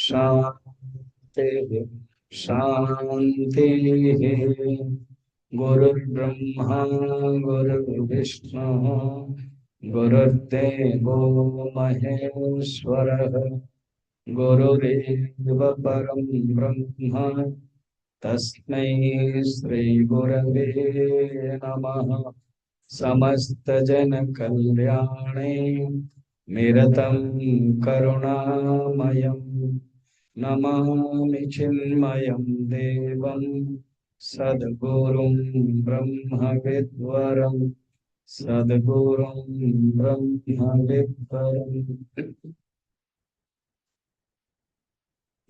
शांति शांति। गुरुर्ब्रह्मा गुरुर्विष्णु गुरुर्देवो महेश्वरः गुरुरेव परं ब्रह्म तस्मै श्री गुरवे नमः। समस्त जन कल्याणे निरतं करुणामयं नमामि चिन्मयं देवं सद्गुरुं ब्रह्मविद्वरं सद्गुरुं ब्रह्मविद्वरम्।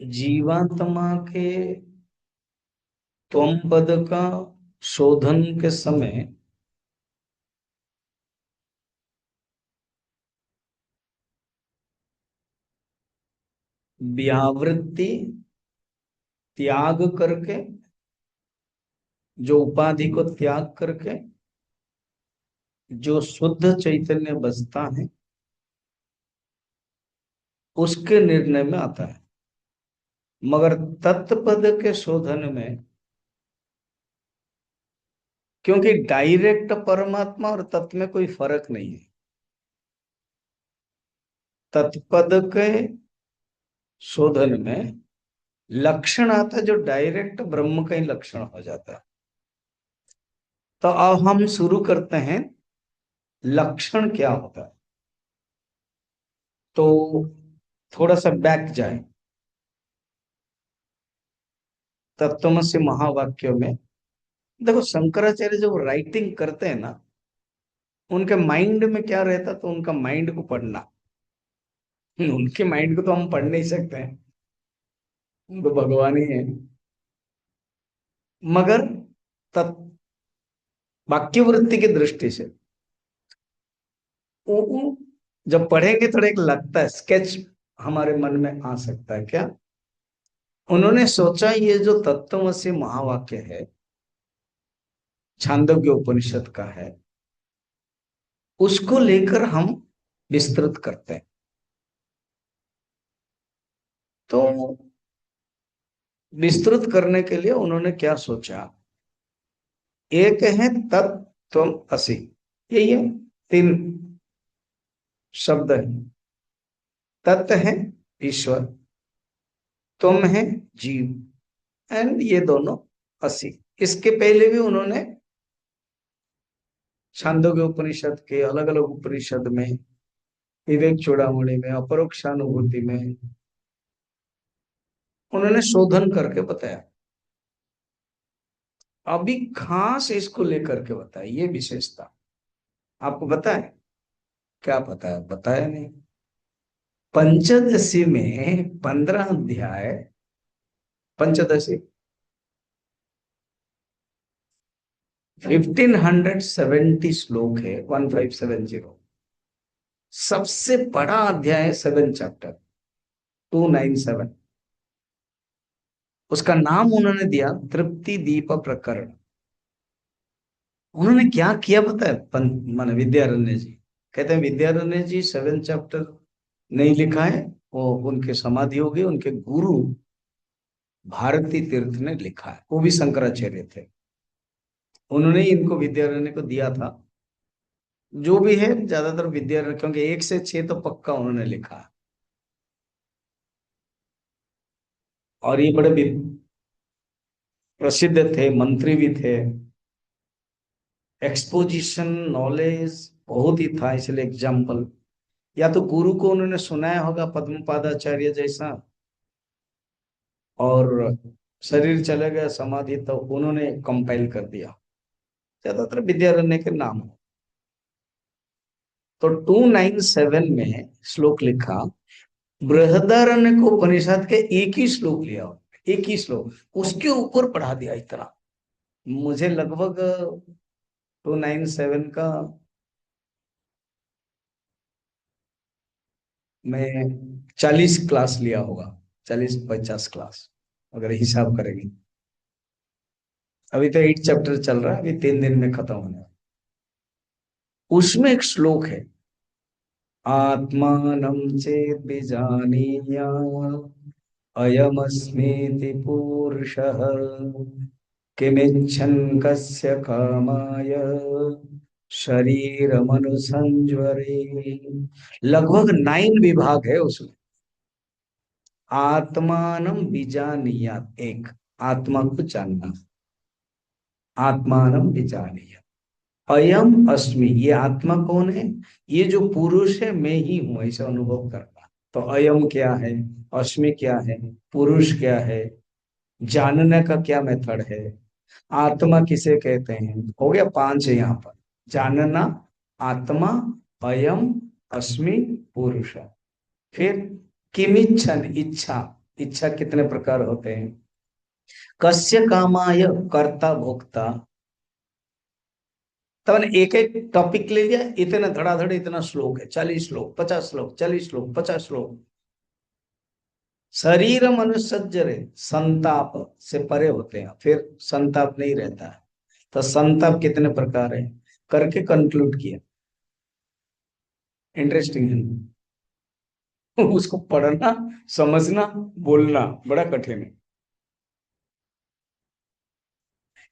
जीवात्मा के त्वम पद का शोधन के समय व्यावृत्ति त्याग करके, जो उपाधि को त्याग करके जो शुद्ध चैतन्य बसता है, उसके निर्णय में आता है। मगर तत्पद के शोधन में, क्योंकि डायरेक्ट परमात्मा और तत्व में कोई फर्क नहीं है, तत्पद के शोधन में लक्षण आता है जो डायरेक्ट ब्रह्म का ही लक्षण हो जाता है। तो अब हम शुरू करते हैं, लक्षण क्या होता है। तो थोड़ा सा बैक जाए, तत्वमसि महावाक्यों में देखो, शंकराचार्य जब राइटिंग करते हैं ना, उनके माइंड में क्या रहता, तो उनका माइंड को पढ़ना। उनके माइंड को तो हम पढ़ नहीं सकते हैं, वो तो भगवान ही है। मगर तत् वाक्य वृत्ति की दृष्टि से वो जब पढ़ेंगे, थोड़ा एक लगता है, स्केच हमारे मन में आ सकता है। क्या उन्होंने सोचा, ये जो तत्वमसि महावाक्य है, छांदोग्य उपनिषद का है, उसको लेकर हम विस्तृत करते हैं। तो विस्तृत करने के लिए उन्होंने क्या सोचा, एक है तत्त्वम असि, यही है, तीन शब्द है। तत्व है ईश्वर, तुम है जीव, एंड ये दोनों असि। इसके पहले भी उन्होंने छांदोग्य उपनिषद के अलग अलग उपनिषद में, विवेक चूड़ामणि में, अपरोक्षानुभूति में उन्होंने शोधन करके बताया। अभी खास इसको लेकर के बताया, ये विशेषता आपको पता है? क्या पता है? बताया नहीं। पंचदशी में 15 अध्याय, पंचदशी 1570 श्लोक है, 1570। सबसे बड़ा अध्याय है 7 चैप्टर, 297। उसका नाम उन्होंने दिया तृप्ति दीप प्रकरण। उन्होंने क्या किया पता है? मन विद्यारण्य जी कहते हैं, विद्यारण्य जी 7 चैप्टर नहीं लिखा है, वो उनके समाधि हो गई, उनके गुरु भारती तीर्थ ने लिखा है, वो भी शंकराचार्य थे। उन्होंने ही इनको विद्यारण्य को दिया था। जो भी है ज्यादातर विद्यारण्य, क्योंकि 1 से 6 तो पक्का उन्होंने लिखा है। और ये बड़े प्रसिद्ध थे, मंत्री भी थे, एक्सपोजिशन नॉलेज बहुत ही था। इसलिए एग्जाम्पल, या तो गुरु को उन्होंने सुनाया होगा पद्मपादाचार्य जैसा, और शरीर चले गया समाधि, तो उन्होंने कंपाइल कर दिया। ज्यादातर विद्यारण्य के नाम है। तो 297 में श्लोक लिखा, बृहदारण्य को उपनिषद के एक ही श्लोक लिया, एक ही श्लोक उसके ऊपर पढ़ा दिया इतना। मुझे लगभग 297 का मैं 40 क्लास लिया होगा, 40-50 क्लास अगर हिसाब करेंगे। अभी तो 8 चैप्टर चल रहा है, अभी 3 दिन में खत्म होने वाला। उसमें एक श्लोक है, आत्मानं चेत् विजानीयात् अयमस्मीति पुरुषः किमिच्छन् कस्य कामाय शरीरमनुसंज्वरे। लगभग 9 विभाग है उसमें। आत्मानं विजानीयात्, एक आत्मा को जानना, आत्मानं विजानीयात्। अयम अस्मि, ये आत्मा कौन है? ये जो पुरुष है मैं ही हूं, ऐसा अनुभव करना। तो अयम क्या है, अस्मि क्या है, पुरुष क्या है, जानने का क्या मेथड है, आत्मा किसे कहते हैं? हो गया 5 है यहाँ पर। जानना, आत्मा, अयम, अस्मि, पुरुष। फिर किमिच्छन, इच्छा। इच्छा कितने प्रकार होते हैं? कस्य कामाय, कर्ता भोक्ता। तो मैंने एक एक टॉपिक ले लिया, इतने धड़ाधड़ इतना श्लोक है, 40 श्लोक, 50 श्लोक, 40 श्लोक, 50 श्लोक। शरीर मनुष्य संताप से परे होते हैं, फिर संताप नहीं रहता है। तो संताप कितने प्रकार है करके कंक्लूड किया। इंटरेस्टिंग है। उसको पढ़ना, समझना, बोलना बड़ा कठिन है।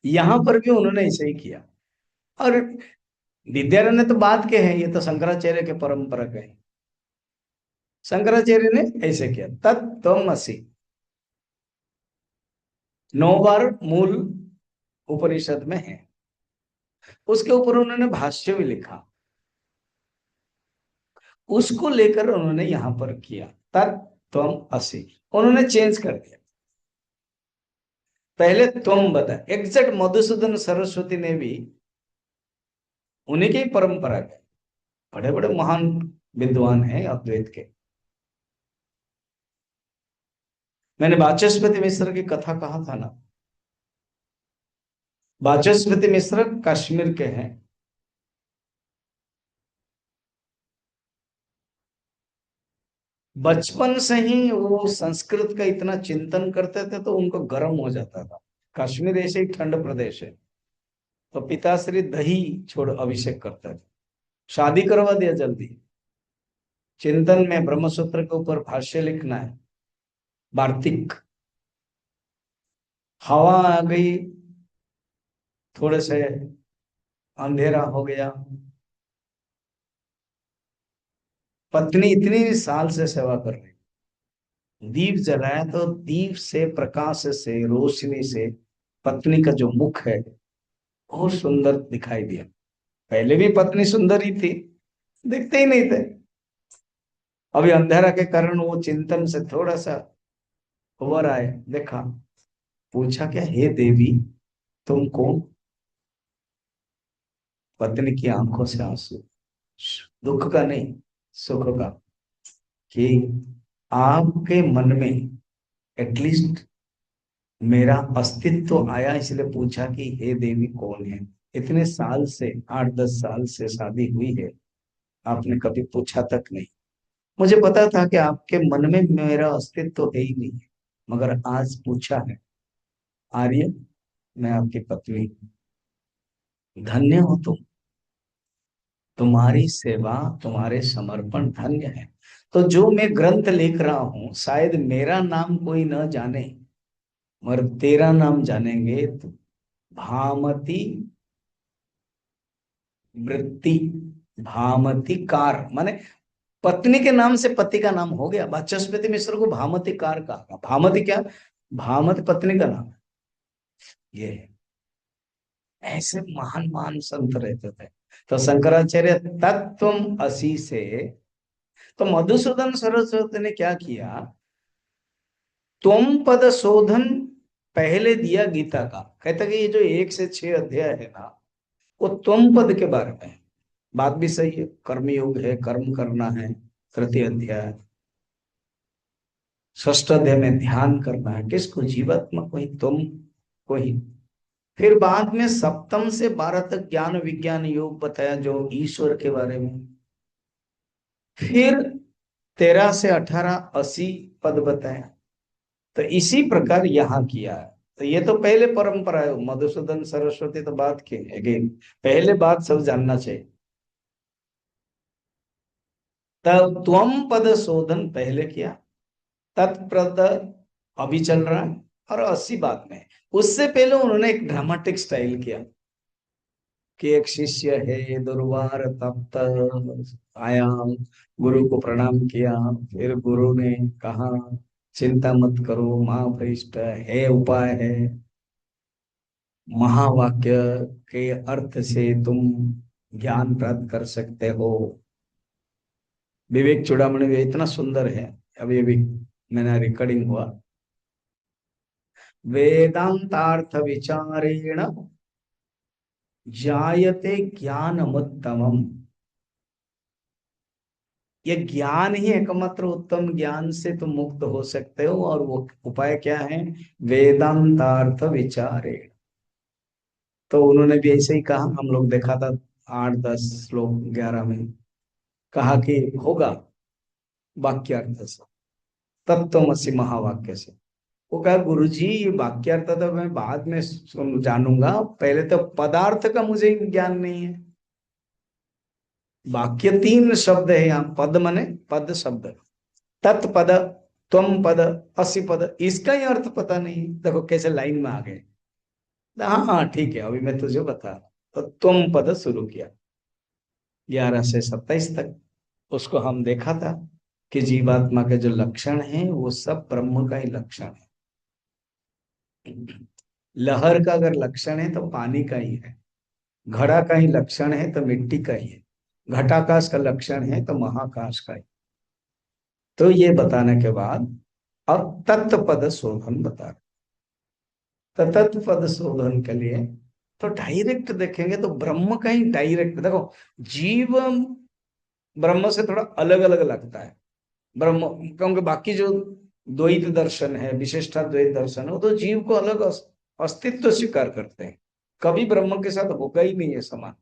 यहां पर भी उन्होंने ऐसे ही किया। और विद्यारण्य तो बात के हैं, ये तो शंकराचार्य के परंपरा के हैं। शंकराचार्य ने ऐसे किया, तत्त्वमसि 9 बार मूल उपनिषद में है। उसके ऊपर उन्होंने भाष्य भी लिखा, उसको लेकर उन्होंने यहां पर किया तत्त्वमसि। उन्होंने चेंज कर दिया। पहले तुम बता, एग्जैक्ट मधुसूदन सरस्वती ने भी, उन्हीं की परंपरा के बड़े बड़े महान विद्वान हैं अद्वैत के। मैंने वाचस्पति मिश्र की कथा कहा था ना। वाचस्पति मिश्र कश्मीर के हैं। बचपन से ही वो संस्कृत का इतना चिंतन करते थे तो उनको गर्म हो जाता था। कश्मीर ऐसे ही ठंड प्रदेश है। तो पिताश्री दही छोड़ अभिषेक करते थे। शादी करवा दिया जल्दी। चिंतन में ब्रह्मसूत्र के ऊपर भाष्य लिखना है, वार्तिक। हवा आ गई, थोड़े से अंधेरा हो गया। पत्नी इतनी साल से सेवा कर रही, दीप जलाया तो दीप से, प्रकाश से, रोशनी से पत्नी का जो मुख है बहुत सुंदर दिखाई दिया। पहले भी पत्नी सुंदर ही थी, दिखते ही नहीं थे। अभी अंधेरा के कारण वो चिंतन से थोड़ा सा उबर आए, देखा, पूछा, क्या हे देवी तुम कौन? पत्नी की आंखों से आंसू, दुख का नहीं, सुख का, कि आपके मन में एटलीस्ट मेरा अस्तित्व तो आया, इसलिए पूछा कि हे देवी कौन है। इतने साल से, 8-10 साल से शादी हुई है, आपने कभी पूछा तक नहीं। मुझे पता था कि आपके मन में मेरा अस्तित्व तो है ही नहीं, मगर आज पूछा है। आर्य, मैं आपकी पत्नी हूं। धन्य हो तुम, तुम्हारी सेवा, तुम्हारे समर्पण धन्य है। तो जो मैं ग्रंथ लिख रहा हूं, शायद मेरा नाम कोई न जाने, मगर तेरा नाम जानेंगे। तो भामती वृत्ति, भामती कार माने पत्नी के नाम से पति का नाम हो गया। वाचस्पति मिश्र को भामती कार कहा। भामती क्या? भामती पत्नी का नाम है। ये है। ऐसे महान महान संत रहते थे। तो शंकराचार्य तत्वम असी से, तो मधुसूदन सरस्वती ने क्या किया, त्वम पद शोधन पहले दिया गीता का। कहता कि ये जो 1 से 6 अध्याय है ना, वो त्वम पद के बारे में है। बात भी सही है, कर्मयोग है, कर्म करना है। तृतीय अध्याय, षष्ठ अध्याय में ध्यान करना है, किसको? जीवात्मा को ही, तुम को ही। फिर बाद में सप्तम से 12 तक ज्ञान विज्ञान योग बताया, जो ईश्वर के बारे में। फिर 13 से 18 80 पद बताया। तो इसी प्रकार यहाँ किया है। तो ये तो पहले परंपरा है। मधुसूदन सरस्वती तो बात के अगेन, पहले बात सब जानना चाहिए। तब त्वम पद शोधन पहले किया, तत्पद अभी चल रहा है और 80 बाद में है। उससे पहले उन्होंने एक ड्रामेटिक स्टाइल किया कि एक शिष्य है दुर्वार तप्त आया, गुरु को प्रणाम किया, फिर गुरु ने कहा चिंता मत करो, महाभ्रष्ट है, उपाय है, महावाक्य के अर्थ से तुम ज्ञान प्राप्त कर सकते हो। विवेक चूड़ामणि भी इतना सुंदर है, अभी अभी मैंने रिकॉर्डिंग हुआ। वेदांतार्थ विचारेण जायते ज्ञानमुत्तमम्। ये ज्ञान ही एकमात्र उत्तम ज्ञान से तुम मुक्त हो सकते हो, और वो उपाय क्या है? वेदांतार्थ विचारे। तो उन्होंने भी ऐसे ही कहा, हम लोग देखा था 8 10 श्लोक 11 में कहा कि होगा वाक्यार्थ से, तत्त्वमसि महावाक्य से। वो कहा गुरु जी ये वाक्यार्थ तो मैं बाद में जानूंगा, पहले तो पदार्थ का मुझे ज्ञान नहीं है। वाक्य 3 शब्द है यहाँ, पद मने पद शब्द, तत्पद, त्वम पद, असि पद, इसका ही अर्थ पता नहीं। देखो कैसे लाइन में आ गए। हाँ हाँ ठीक है, अभी मैं तुझे बता। तो त्वम पद शुरू किया 11 से 27 तक। उसको हम देखा था कि जीवात्मा के जो लक्षण हैं वो सब ब्रह्म का ही लक्षण है। लहर का अगर लक्षण है तो पानी का ही है, घड़ा का ही लक्षण है तो मिट्टी का ही है, घटाकाश का लक्षण है तो महाकाश का ही। तो ये बताने के बाद अब तत्पद शोधन बता रहे। तो तत्पद शोधन के लिए तो डायरेक्ट देखेंगे तो ब्रह्म का ही डायरेक्ट देखो। जीव ब्रह्म से थोड़ा अलग अलग लगता है ब्रह्म, क्योंकि बाकी जो द्वैत दर्शन है, विशिष्टा द्वैत दर्शन है, वो तो जीव को अलग अस्तित्व स्वीकार करते हैं, कभी ब्रह्म के साथ होगा ही नहीं है समान।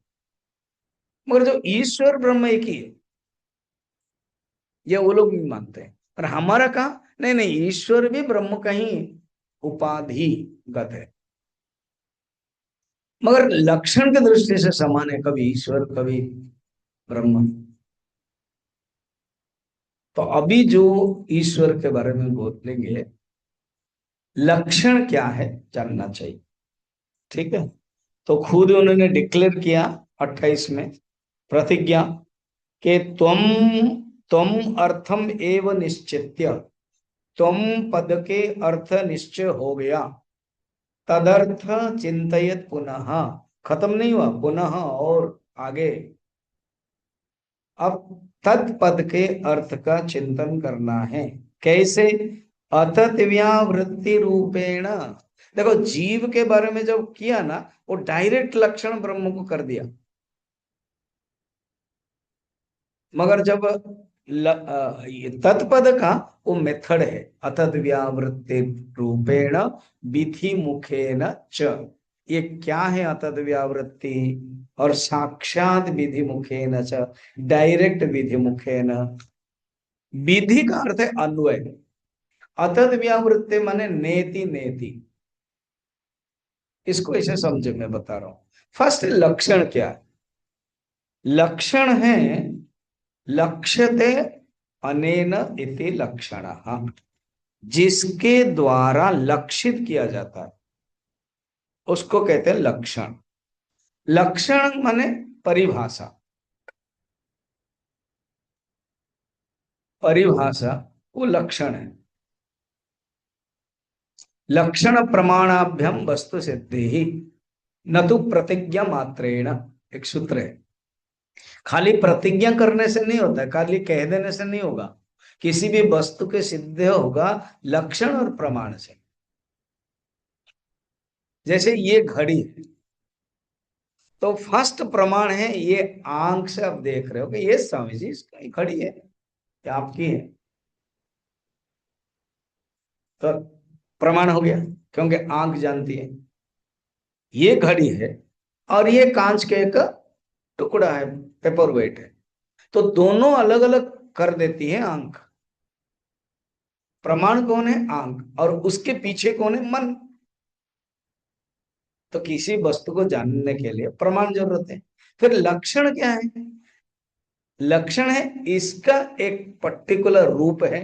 मगर जो ईश्वर ब्रह्म एक ही है, ये वो लोग भी मानते हैं। और हमारा कहा नहीं नहीं, ईश्वर भी ब्रह्म का ही उपाधिगत है, मगर लक्षण की दृष्टि से समान है, कभी ईश्वर कभी ब्रह्म। तो अभी जो ईश्वर के बारे में बोलेंगे, लक्षण क्या है जानना चाहिए, ठीक है। तो खुद उन्होंने डिक्लेयर किया 28 में प्रतिज्ञा के त्वम त्वम अर्थम एव निश्चित्य, त्वम पद के अर्थ निश्चय हो गया, तदर्थ चिंतयत पुनः, खत्म नहीं हुआ, पुनः और आगे। अब तत्पद के अर्थ का चिंतन करना है, कैसे? अतत व्यावृत्ति रूपेण। देखो जीव के बारे में जब किया ना, वो डायरेक्ट लक्षण ब्रह्म को कर दिया, मगर जब ये तत्पद का वो मेथड है, अतत व्यावृत्ति रूपेण विधि मुखेन च। ये क्या है अतत व्यावृत्ति और साक्षात विधि मुखेन च, डायरेक्ट विधि मुखेन। विधि का अर्थ है अन्वय, अतत व्यावृत्ति माने नेति नेति। इसको ऐसे समझे, मैं बता रहा हूं। फर्स्ट लक्षण क्या है? लक्षण है लक्ष्यते अनेन इति लक्षणः, जिसके द्वारा लक्षित किया जाता है उसको कहते हैं लक्षण। लक्षण माने परिभाषा, परिभाषा वो लक्षण है। लक्षण प्रमाणाभ्यम वस्तु सिद्धि ही, न तो प्रतिज्ञा मात्रेण। एक सूत्र है, खाली प्रतिज्ञा करने से नहीं होता है, खाली कह देने से नहीं होगा, किसी भी वस्तु के सिद्ध होगा लक्षण और प्रमाण से। जैसे ये घड़ी है, तो फर्स्ट प्रमाण है ये आंख से आप देख रहे हो कि ये स्वामी जी इसकी घड़ी है, ये आपकी है, तो प्रमाण हो गया, क्योंकि आंख जानती है ये घड़ी है, और ये कांच के एक टुकड़ा है, पेपर वेट है। तो दोनों अलग अलग कर देती है आंख। प्रमाण कौन है? आंख। और उसके पीछे कौन है? मन। तो किसी वस्तु को जानने के लिए प्रमाण जरूरत है। फिर लक्षण क्या है? लक्षण है इसका एक पर्टिकुलर रूप है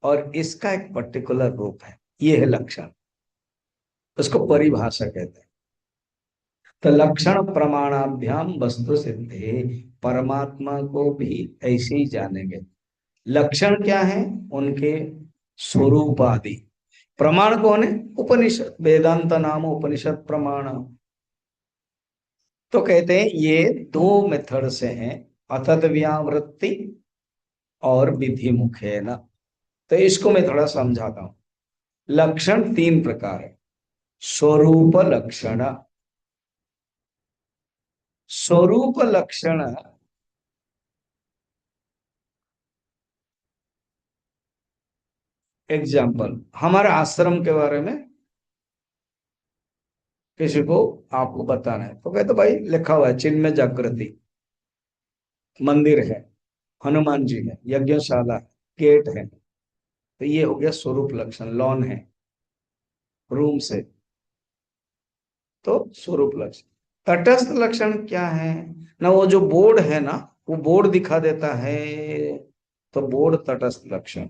और इसका एक पर्टिकुलर रूप है। ये है लक्षण, उसको परिभाषा कहते हैं। तो लक्षण प्रमाणाभ्याम वस्तु सिद्धे, परमात्मा को भी ऐसे ही जानेंगे। लक्षण क्या है? उनके स्वरूप आदि। प्रमाण कौन है? उपनिषद, वेदांत नाम उपनिषद प्रमाण। तो कहते हैं ये दो मेथड से हैं, अतद व्यावृत्ति और विधि मुखेन। तो इसको मैं थोड़ा समझाता हूं। लक्षण तीन प्रकार है। स्वरूप लक्षण, स्वरूप लक्षण। एग्जाम्पल, हमारे आश्रम के बारे में किसी को आपको बताना है तो कहते भाई लिखा हुआ है चिन्मय जागृति, मंदिर है, हनुमान जी है, यज्ञशाला है, गेट है। तो ये हो गया स्वरूप लक्षण, लॉन है, रूम से। तो स्वरूप लक्षण। तटस्थ लक्षण क्या है? ना वो जो बोर्ड है ना, वो बोर्ड दिखा देता है, तो बोर्ड तटस्थ लक्षण।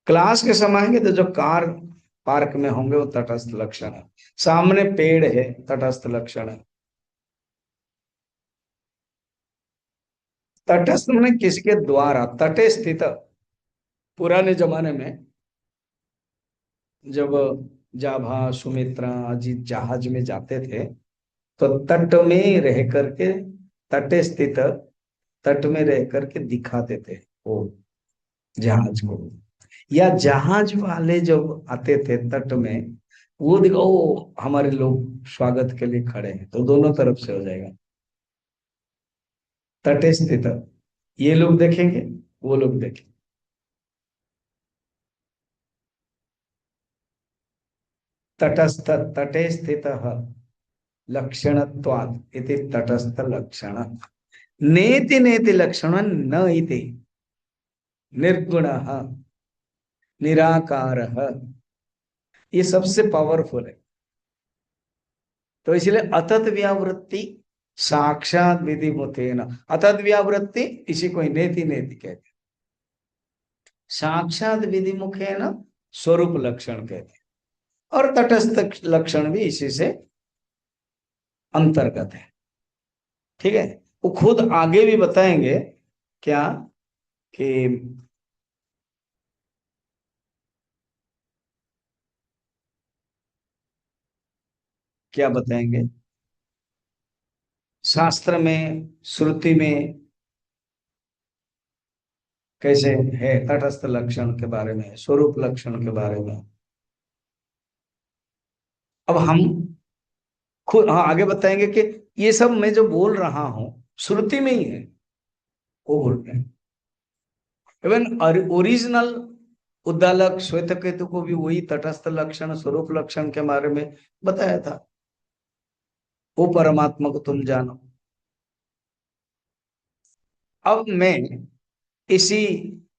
क्लास के समय आएंगे तो जो कार पार्क में होंगे वो तटस्थ लक्षण है। सामने पेड़ है, तटस्थ लक्षण है। तटस्थ मैंने किसके द्वारा, तटे स्थित। पुराने जमाने में जब जाभा सुमित्रा अजीत जहाज में जाते थे, तो तट में रह करके, तटे स्थित, तट में रह करके दिखाते थे वो जहाज को। या जहाज वाले जब आते थे तट में, वो देखो ओ हमारे लोग स्वागत के लिए खड़े हैं, तो दोनों तरफ से हो जाएगा तटे स्थित। ये लोग देखेंगे, वो लोग देखेंगे। तटस्थ, तटे स्थित लक्षणत्वात् इति तटस्थ लक्षण। नेति नेति लक्षण न इति निर्गुण निराकार, ये सबसे पावरफुल है। तो इसलिए अतत व्यावृत्ति साक्षात विधि मुतेन, अतत व्यावृत्ति इसी को ही नेति नेति कहते हैं। साक्षात विधि मुखेन स्वरूप लक्षण कहते हैं। और तटस्थ लक्षण भी इसी से अंतर्गत है। ठीक है, वो खुद आगे भी बताएंगे क्या, कि क्या बताएंगे शास्त्र में, श्रुति में कैसे है तटस्थ लक्षण के बारे में, स्वरूप लक्षण के बारे में। अब हम खुद, हाँ, आगे बताएंगे कि ये सब मैं जो बोल रहा हूं श्रुति में ही है, वो बोलते हैं। इवन ओरिजिनल उद्दालक श्वेत केतु को भी वही तटस्थ लक्षण स्वरूप लक्षण के बारे में बताया था। वो परमात्मा को तुम जानो। अब मैं इसी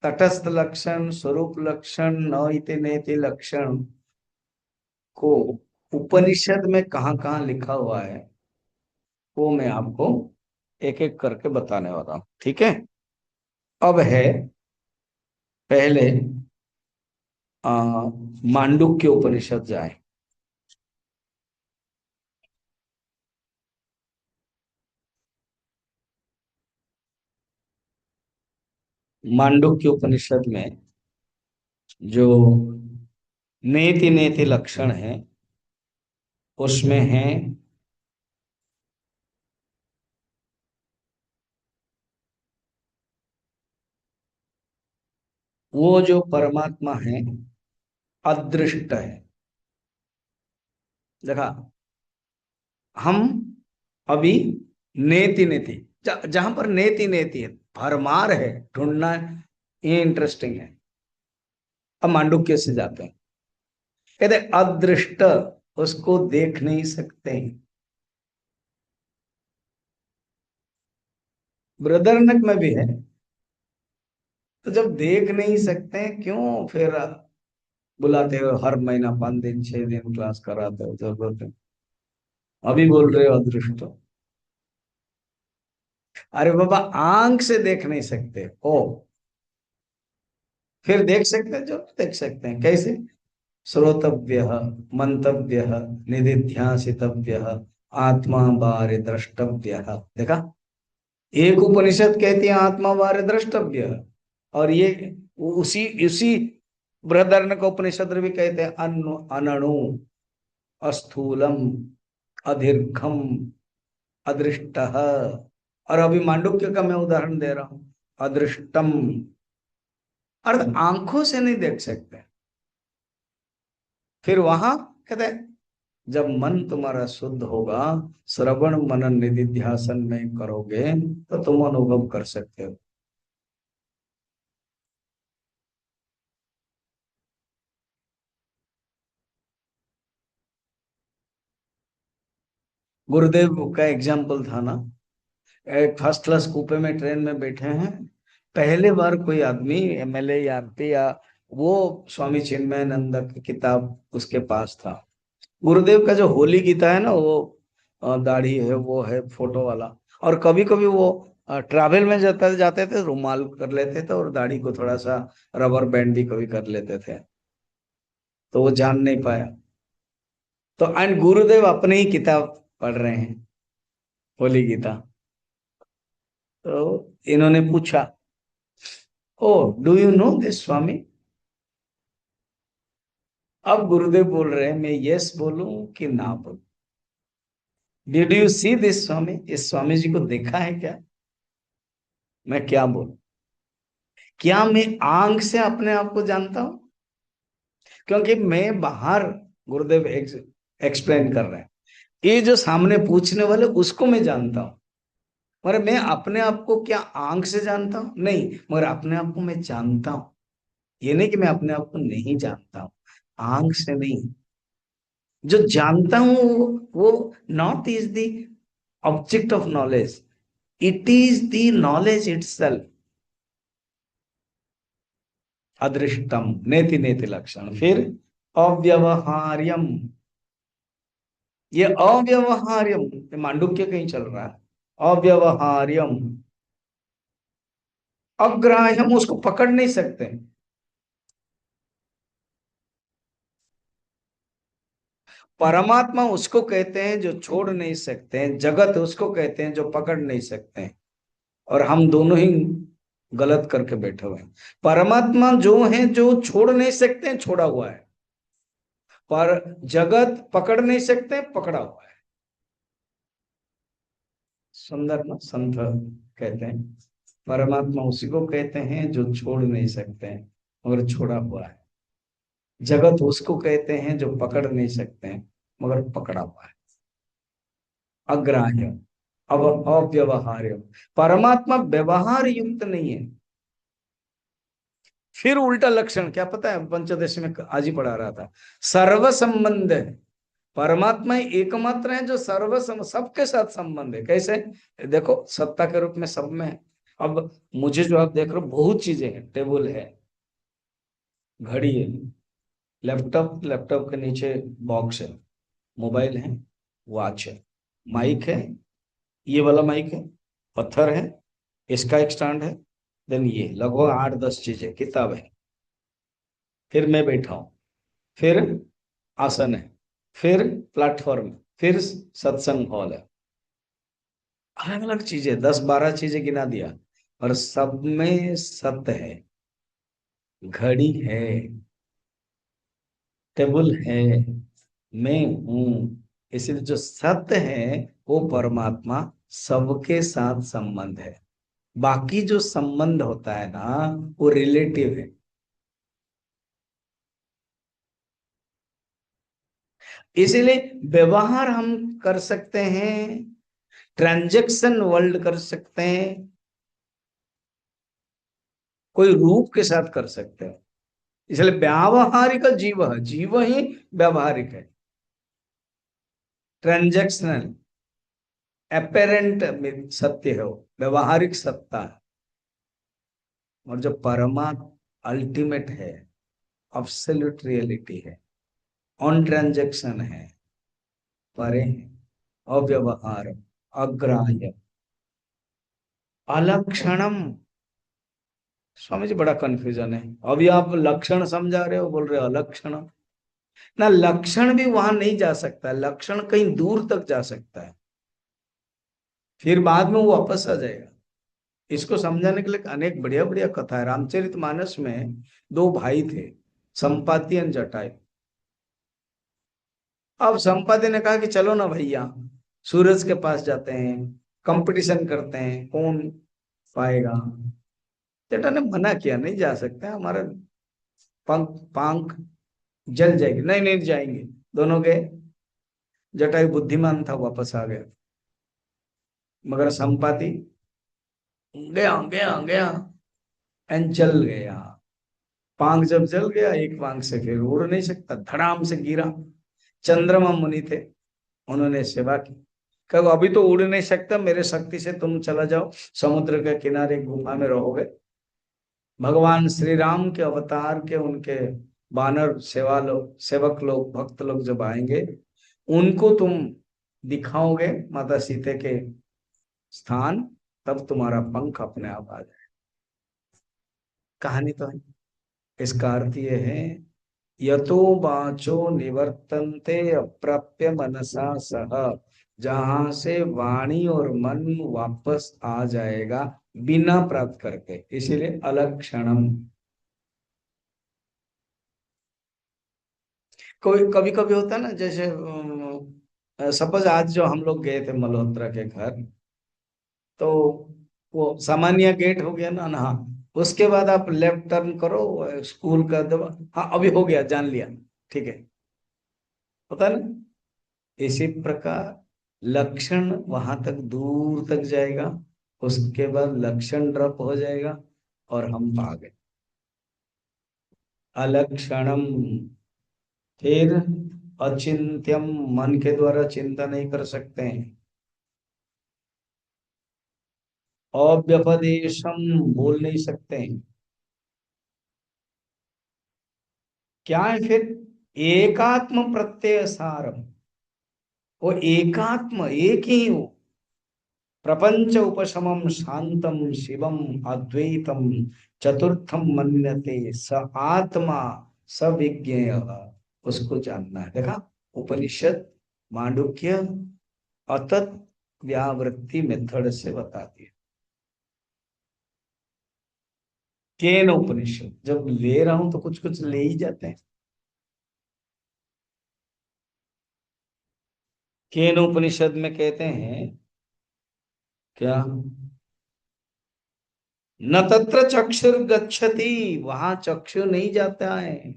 तटस्थ लक्षण स्वरूप लक्षण नैति नेति लक्षण को उपनिषद में कहाँ कहाँ लिखा हुआ है, वो मैं आपको एक एक करके बताने वाला हूं। ठीक है, अब है पहले आ, मांडुक्य उपनिषद जाए। मांडुक्य उपनिषद में जो नेति नेति लक्षण है, उसमें है वो जो परमात्मा है अदृष्ट है। देखा, हम अभी नेति नेति, जहां पर नेति नेति है, भरमार है, ढूंढना, ये इंटरेस्टिंग है। अब मांडुक्य से जाते हैं। कहते अदृष्ट, उसको देख नहीं सकते। बृहदारण्यक में भी है। तो जब देख नहीं सकते क्यों फिर बुलाते हो हर महीना 5 दिन 6 दिन क्लास कराते हो, जरूरत है। अभी बोल रहे हो अदृष्ट। अरे बाबा, आंख से देख नहीं सकते ओ, फिर देख सकते हैं, जो देख सकते हैं कैसे? श्रोतव्य, मंतव्य, निधिध्यासितव्य, आत्मा बारे द्रष्टव्य। देखा, एक उपनिषद कहती है आत्मा बारे द्रष्टव्य, और ये उसी उसी बृहदारण्यक उपनिषद भी कहते हैं अनणु, अस्थूलम, अदीर्घम, अदृष्ट। और अभी मांडुक्य का मैं उदाहरण दे रहा हूं, अदृष्टम, अर्थ आंखों से नहीं देख सकते। फिर वहां कहते हैं जब मन तुम्हारा शुद्ध होगा, श्रवण मनन निधिध्यासन में करोगे, तो तुम अनुभव कर सकते हो। गुरुदेव का एग्जाम्पल था ना, एक फर्स्ट क्लास कूपे में ट्रेन में बैठे हैं, पहले बार कोई आदमी एमएलए या एमपी या वो स्वामी चिन्मयानंद की किताब उसके पास था। गुरुदेव का जो होली गीता है ना, वो दाढ़ी है, वो है फोटो वाला। और कभी कभी वो ट्रैवल में जाते जाते थे, रुमाल कर लेते थे और दाढ़ी को थोड़ा सा रबर बैंड भी कभी कर लेते थे, तो वो जान नहीं पाया। तो एंड गुरुदेव अपने ही किताब पढ़ रहे हैं, होली गीता। तो इन्होंने पूछा, ओ डू यू नो दिस स्वामी? अब गुरुदेव बोल रहे हैं, मैं यस बोलूं कि ना बोलूं? डिड यू सी दिस स्वामी? इस स्वामी जी को देखा है क्या? मैं क्या बोलूं? क्या मैं आंख से अपने आप को जानता हूं? क्योंकि मैं बाहर, गुरुदेव एक्सप्लेन कर रहे हैं, ये जो सामने पूछने वाले उसको मैं जानता हूं, मगर मैं अपने आप को क्या आंख से जानता हूं? नहीं, मगर अपने आप को मैं जानता हूं। ये नहीं कि मैं अपने आप को नहीं जानता हूं, आंख से नहीं। जो जानता हूं वो not is the object of knowledge, it is the knowledge itself. अदृष्टम नेति नेति लक्षण। फिर अव्यवहार्यम, ये अव्यवहार्यम, ये मांडुक्य कहीं चल रहा है। अव्यवहार्यम, अग्राह्यम, उसको पकड़ नहीं सकते। परमात्मा उसको कहते हैं जो छोड़ नहीं सकते हैं, जगत उसको कहते हैं जो पकड़ नहीं सकते हैं। और हम दोनों ही गलत करके बैठे हुए हैं। परमात्मा जो है जो छोड़ नहीं सकते हैं, छोड़ा हुआ है, पर जगत पकड़ नहीं सकते, पकड़ा हुआ है। सुंदर ना, संत कहते हैं परमात्मा उसी को कहते हैं जो छोड़ नहीं सकते हैं मगर छोड़ा हुआ है। जगत उसको कहते हैं जो पकड़ नहीं सकते हैं मगर पकड़ा हुआ है। अग्राह्य, अब अव्यवहार्य। परमात्मा व्यवहार युक्त नहीं है। फिर उल्टा लक्षण क्या पता है, पंचदशी में आज ही पढ़ा रहा था, सर्व संबंध है। परमात्मा ही एकमात्र है जो सबके साथ संबंध है। कैसे? देखो, सत्ता के रूप में सब में है। अब मुझे जो आप देख रहे हो, बहुत चीजें हैं, टेबल है, घड़ी है, लैपटॉप, लैपटॉप के नीचे बॉक्स है, मोबाइल है, वॉच है, माइक है, ये वाला माइक है, पत्थर है, इसका एक स्टैंड है, देन ये लगभग 8-10 चीजें, किताब है, फिर मैं बैठा हूं, फिर आसन है, फिर प्लेटफॉर्म, फिर सत्संग हॉल है। अलग अलग चीजें, 10-12 चीजें गिना दिया, और सब में सत्य है। घड़ी है, टेबल है, मैं हूं। इसलिए जो सत्य है वो परमात्मा, सबके साथ संबंध है। बाकी जो संबंध होता है ना, वो रिलेटिव है। इसीलिए व्यवहार हम कर सकते हैं, ट्रांजैक्शन वर्ल्ड कर सकते हैं, कोई रूप के साथ कर सकते हैं। इसलिए व्यावहारिक जीव है, जीव ही व्यावहारिक है। ट्रांजैक्शनल, अपेरेंट सत्य है वो, व्यवहारिक सत्ता है। और जो परमात्मा अल्टीमेट है, अब्सोल्यूट रियलिटी है, ऑन ट्रांजैक्शन है, परे है, अव्यवहार, अग्राह्य, अलक्षणम। स्वामी जी बड़ा कंफ्यूजन है। अभी आप लक्षण समझा रहे हो, बोल रहे हो अलक्षण। ना लक्षण भी वहां नहीं जा सकता, लक्षण कहीं दूर तक जा सकता है, फिर बाद में वो वापस आ जाएगा। इसको समझाने के लिए अनेक बढ़िया बढ़िया कथा है। रामचरितमानस में दो भाई थे, संपाति और जटायु। अब संपाति ने कहा कि चलो ना भैया, सूरज के पास जाते हैं, कंपटीशन करते हैं, कौन पाएगा। जटा ने मना किया, नहीं जा सकते, हमारा पंख पांख जल जाएगी, नहीं नहीं जाएंगे। दोनों गए। जटायु बुद्धिमान था, वापस आ गया, मगर संपाति गया गया गया एंड जल गया। पांख जब जल गया, एक पांख से फिर उड़ नहीं सकता, धड़ाम से गिरा। चंद्रमा मुनि थे, उन्होंने सेवा की। कहा अभी तो उड़ नहीं सकता, मेरे शक्ति से तुम चला जाओ, समुद्र के किनारे गुफा में रहोगे। भगवान श्री राम के अवतार के उनके वानर सेवा लोग, सेवक लोग, भक्त लोग जब आएंगे, उनको तुम दिखाओगे माता सीते के स्थान, तब तुम्हारा पंख अपने आप आ जाए। कहानी तो है। इसका अर्थ ये है, यतो वाचो निवर्तन्ते अप्राप्य मनसा सह, जहां से वाणी और मन वापस आ जाएगा बिना प्राप्त करके, इसीलिए अलग क्षणम। कोई कभी कभी होता है ना, जैसे सपोज आज जो हम लोग गए थे मल्होत्रा के घर, तो वो सामान्य गेट हो गया ना, हाँ, उसके बाद आप लेफ्ट टर्न करो, स्कूल का दबा, हाँ अभी हो गया, जान लिया, ठीक है, होता है ना। इसी प्रकार लक्षण वहां तक दूर तक जाएगा, उसके बाद लक्षण ड्रॉप हो जाएगा और हम पा गए अलक्षणम। फिर अचिंत्यम, मन के द्वारा चिंता नहीं कर सकते हैं। अव्यपदेशम, बोल नहीं सकते हैं। क्या है फिर? एकात्म प्रत्यय सारम, वो एकात्म, एक ही हो। प्रपंच उपशमम शांतम शिवम अद्वैतम चतुर्थम मन्यते स आत्मा स विज्ञेय, उसको जानना है। देखा, उपनिषद मांडुक्य अतत व्यावृत्ति मेथड से बताती है। केन उपनिषद, जब ले रहा हूं तो कुछ कुछ ले ही जाते हैं। केन उपनिषद में कहते हैं क्या, न तत्र चक्षुर गच्छति, वहां चक्षु नहीं जाता है।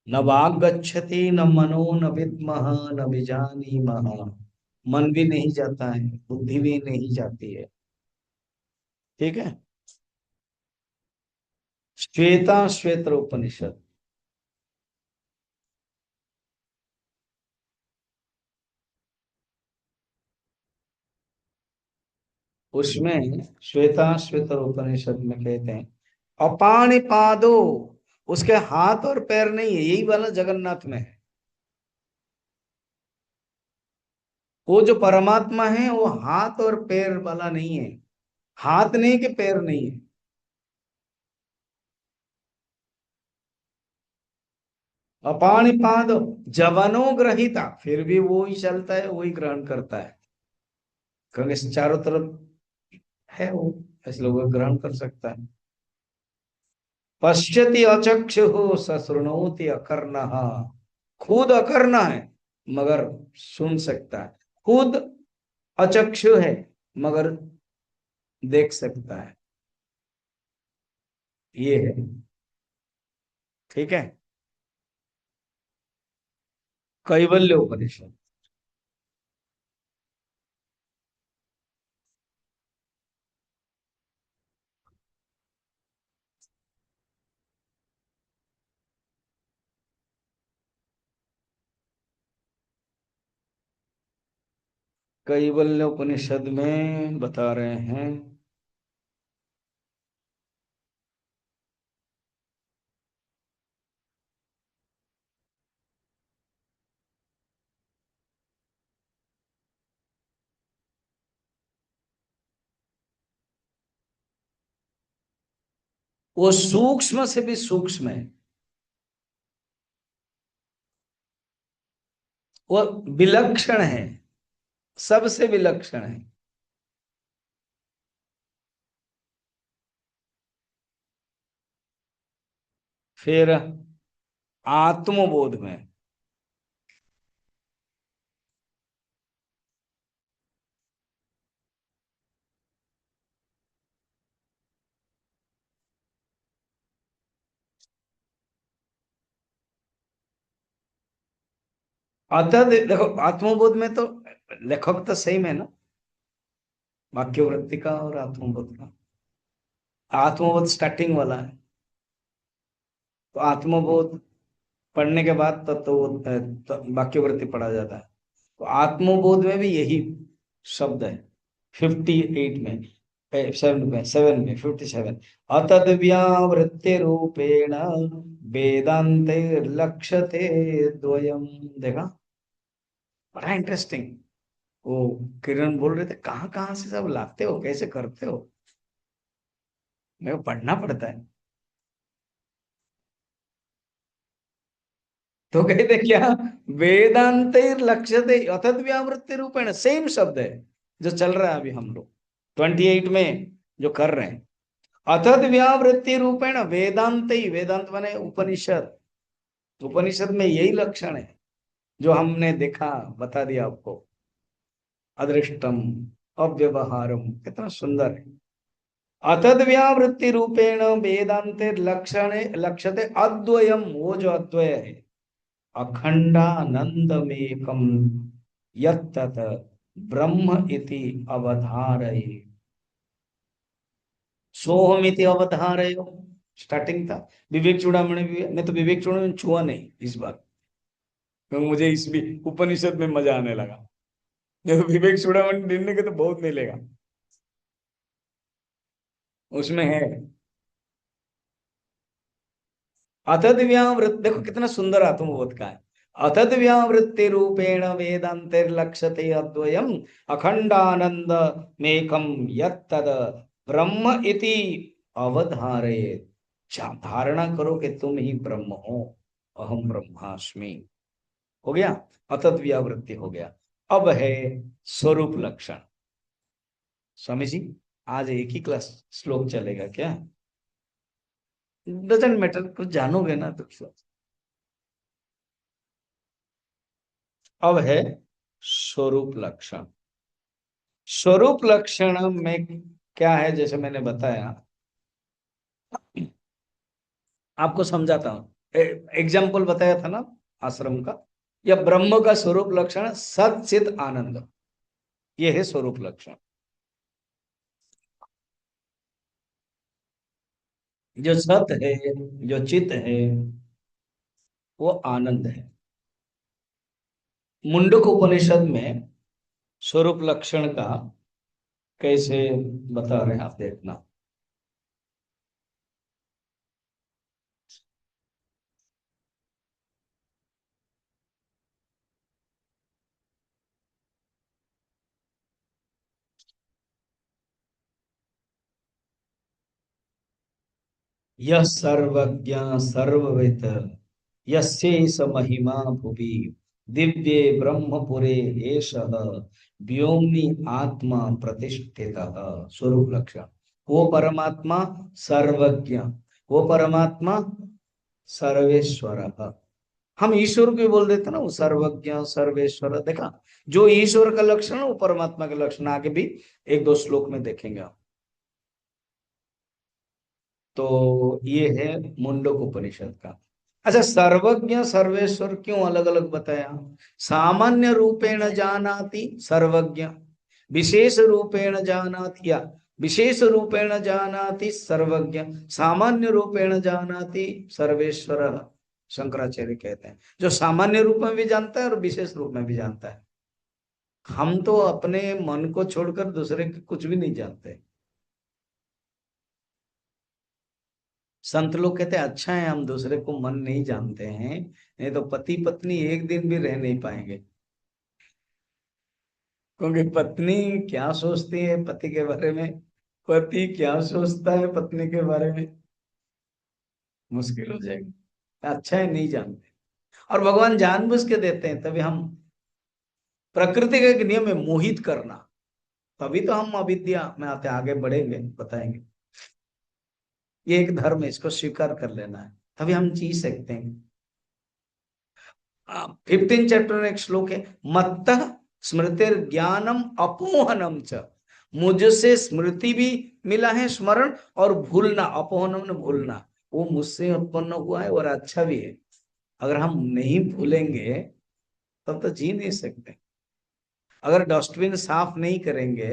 न वाग गच्छति न मनो न विद्मः न विजानीमः, मन भी नहीं जाता है, बुद्धि भी नहीं जाती है। ठीक है। श्वेता श्वेत्र उपनिषद, उसमें श्वेता श्वेत्र उपनिषद में कहते हैं अपाणिपादो, उसके हाथ और पैर नहीं है, यही वाला जगन्नाथ में है। वो जो परमात्मा है वो हाथ और पैर वाला नहीं है, हाथ नहीं कि पैर नहीं है। अपाणिपाद जवनो ग्रहिता, फिर भी वो ही चलता है, वही ग्रहण करता है, क्योंकि चारों तरफ है वो, ऐसे लोग ग्रहण कर सकता है। पश्यति अचक्षु सशृणोति अकर्णः, खुद अकर्ण है मगर सुन सकता है, खुद अचक्षु है मगर देख सकता है, ये है। ठीक है। कैवल्य उपनिषद, कैवल्य उपनिषद में बता रहे हैं, वो सूक्ष्म से भी सूक्ष्म है। वो विलक्षण है, सबसे विलक्षण है। फिर आत्मबोध में, अतः देखो आत्मबोध में तो लेखक तो सेम है ना, वाक्यवृत्ति का और आत्मबोध का। आत्मबोध स्टार्टिंग वाला है, तो आत्मबोध पढ़ने के बाद तो वाक्यवृत्ति पढ़ा जाता है। तो आत्मबोध में भी यही शब्द है 58 में, 57 अतद व्यावृत्ति रूपेण वेदांते लक्ष्यते द्वयम। देखा, बड़ा इंटरेस्टिंग। वो किरण बोल रहे थे कहाँ कहाँ से सब लाते हो, कैसे करते हो, मेरे को पढ़ना पड़ता है। तो कहते क्या, वेदांत लक्ष्यते अथत व्यावृत्ति रूपेण, सेम शब्द है जो चल रहा है अभी हम लोग 28 में जो कर रहे हैं। अथत व्यावृत्ति रूपेण वेदांत ही, वेदांत माने उपनिषद, उपनिषद में यही लक्षण है जो हमने देखा, बता दिया आपको। अदृष्टम अव्यवहारम, कितना सुंदर है। अतद व्यावृत्ति रूपेण वेदांते लक्षण लक्ष्यते अद्वयम, वो जो अद्वय है, अखंडानंदमेकम यत्तत ब्रह्म इति अवधारये, सोहमिति अवधारयो। स्टार्टिंग था विवेक चूड़ामणि भी, मैं तो विवेक चूड़ामणि छुआ नहीं इस बार, क्योंकि मुझे इस भी उपनिषद में मजा आने लगा। ये तो विवेक चूड़ामणि ढूंढने के तो बहुत मिलेगा, उसमें है। अतद व्यावृत्ति, देखो कितना सुंदर आत्मबोध का है। अतद व्यावृत्ति रूपेण वेदांतिर्लक्ष्यते अद्वयम अखंडानंद मेकम यत्तद ब्रह्म इति अवधारयेत्। धारणा करो कि तुम ही ब्रह्म हो, अहम ब्रह्मास्मि। हो गया, अतद व्यावृत्ति हो गया। अब है स्वरूप लक्षण। स्वामी जी, आज एक ही क्लास श्लोक चलेगा क्या? डजेंट मैटर, कुछ जानोगे ना तो। अब है स्वरूप लक्षण। स्वरूप लक्षण में क्या है, जैसे मैंने बताया, आपको समझाता हूं। एग्जाम्पल बताया था ना आश्रम का, या ब्रह्म का स्वरूप लक्षण सत चित आनंद, ये है स्वरूप लक्षण। जो सत है, जो चित है, वो आनंद है। मुंडक उपनिषद में स्वरूप लक्षण का कैसे बता रहे हैं आप देखना। यह सर्वज्ञ सर्ववित् यस्यैष महिमा भुवि दिव्ये ब्रह्मपुरे एषः व्योम्नि आत्मा प्रतिष्ठितः। स्वरूप लक्षण, वो परमात्मा सर्वज्ञ, वो परमात्मा सर्वेश्वर। हम ईश्वर को बोल देते ना, वो सर्वज्ञ सर्वेश्वर। देखा, जो ईश्वर का लक्षण वो परमात्मा का लक्षण आगे भी एक दो श्लोक में देखेंगे आप। तो ये है मुंडक उपनिषद का। अच्छा, सर्वज्ञ सर्वेश्वर क्यों अलग अलग बताया? सामान्य रूपेण जानाति सर्वज्ञ, विशेष रूपेण जानाति, या विशेष रूपेण जानाति सर्वज्ञ, सामान्य रूपेण जानाति सर्वेश्वर। शंकराचार्य कहते हैं जो सामान्य रूप में भी जानता है और विशेष रूप में भी जानता है। हम तो अपने मन को छोड़कर दूसरे के कुछ भी नहीं जानते। संत लोग कहते हैं अच्छा है हम दूसरे को मन नहीं जानते हैं, नहीं तो पति पत्नी एक दिन भी रह नहीं पाएंगे। क्योंकि पत्नी क्या सोचती है पति के बारे में, पति क्या सोचता है पत्नी के बारे में, मुश्किल हो जाएगी। अच्छा है नहीं जानते, और भगवान जानबूझ के देते हैं, तभी हम प्रकृति का एक नियम है मोहित करना। तभी तो हम अविद्या में आते आगे बढ़ेंगे, बताएंगे। ये एक धर्म है, इसको स्वीकार कर लेना है, तभी हम जी सकते हैं। 15 चैप्टर में एक श्लोक है, मत्त स्मृतिर ज्ञानम अपोहनम च। मुझसे स्मृति भी मिला है, स्मरण, और भूलना, अपोहनम ने भूलना, वो मुझसे उत्पन्न हुआ है और अच्छा भी है। अगर हम नहीं भूलेंगे तब तो जी नहीं सकते। अगर डस्टबिन साफ नहीं करेंगे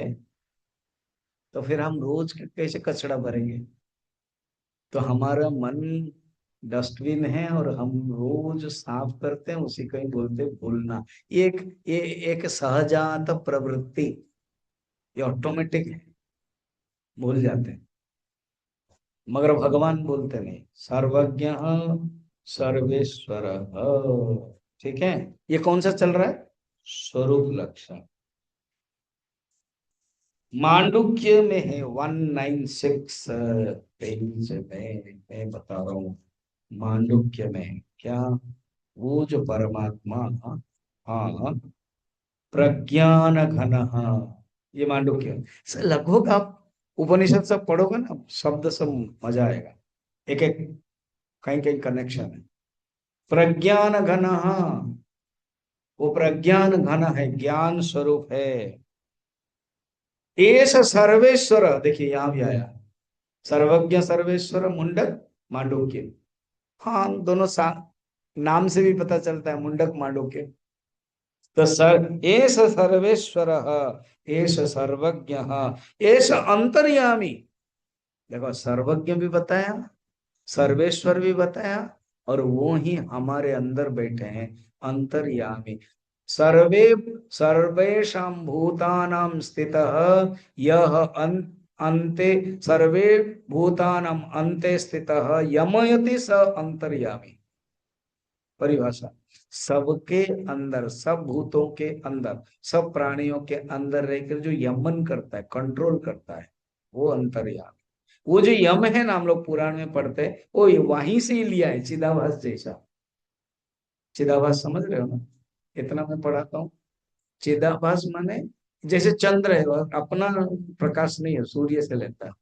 तो फिर हम रोज कैसे कचरा भरेंगे। तो हमारा मन डस्टबिन है और हम रोज साफ करते हैं, उसी को ही बोलते हैं भूलना। ये एक सहजात प्रवृत्ति, ये ऑटोमेटिक है, भूल जाते हैं। मगर भगवान बोलते नहीं, सर्वज्ञ सर्वेश्वर। ठीक है। ये कौन सा चल रहा है? स्वरूप लक्षण। मांडुक्य में है 196 पेज में, मैं बता रहा हूँ। मांडुक्य में है क्या? वो जो परमात्मा, हाँ, प्रज्ञान घन, ये मांडुक्य। लगभग आप उपनिषद सब पढ़ोगे ना, शब्द सब मजा आएगा, एक एक कहीं कहीं कनेक्शन है। प्रज्ञान घन, वो प्रज्ञान घन है, ज्ञान स्वरूप है। एस सर्वेश्वर, देखिए यहां भी आया, सर्वज्ञ सर्वेश्वर मुंडक मांडुक्य। हाँ, दोनों नाम से भी पता चलता है, मुंडक मांडुक्य। तो एष सर्वेश्वर, एष सर्वज्ञ, एष अंतर्यामी। देखो, सर्वज्ञ भी बताया, सर्वेश्वर भी बताया, और वो ही हमारे अंदर बैठे हैं, अंतर्यामी। सर्वे सर्वेषां भूतानां स्थितः यह अन्ते, सर्वे भूतानां अन्ते स्थितः यमयति स अंतर्यामी। परिभाषा, सबके अंदर, सब भूतों के अंदर, सब प्राणियों के अंदर रहकर जो यमन करता है, कंट्रोल करता है, वो अंतर्यामी। वो जो यम है ना, हम लोग पुराण में पढ़ते हैं, वो वहीं से ही लिया है, चिदाभास जैसा। चिदाभास समझ रहे हो ना? इतना मैं पढ़ाता हूँ। चिदाभास माने जैसे चंद्र है, वह अपना प्रकाश नहीं है, सूर्य से लेता है।